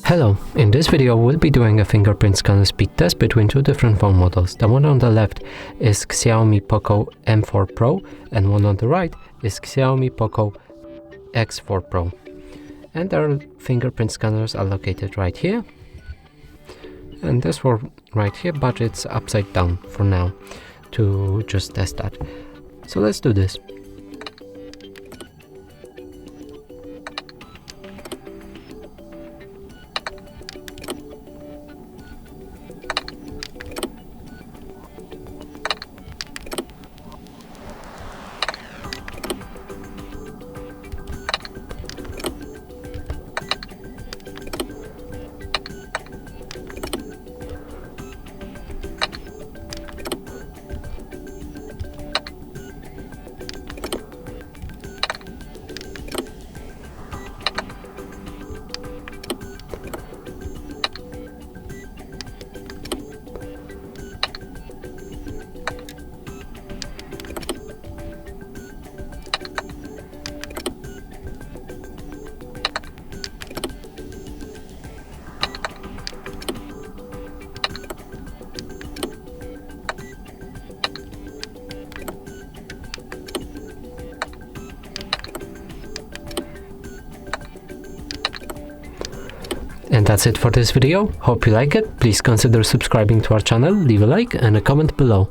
Hello, in this video we'll be doing a fingerprint scanner speed test between two different phone models. The one on the left is Xiaomi Poco M4 Pro and one on the right is Xiaomi Poco X4 Pro. And their fingerprint scanners are located right here. And this one right here, but it's upside down for now to just test that. So let's do this. And that's it for this video. Hope you like it. Please consider subscribing to our channel, leave a like and a comment below.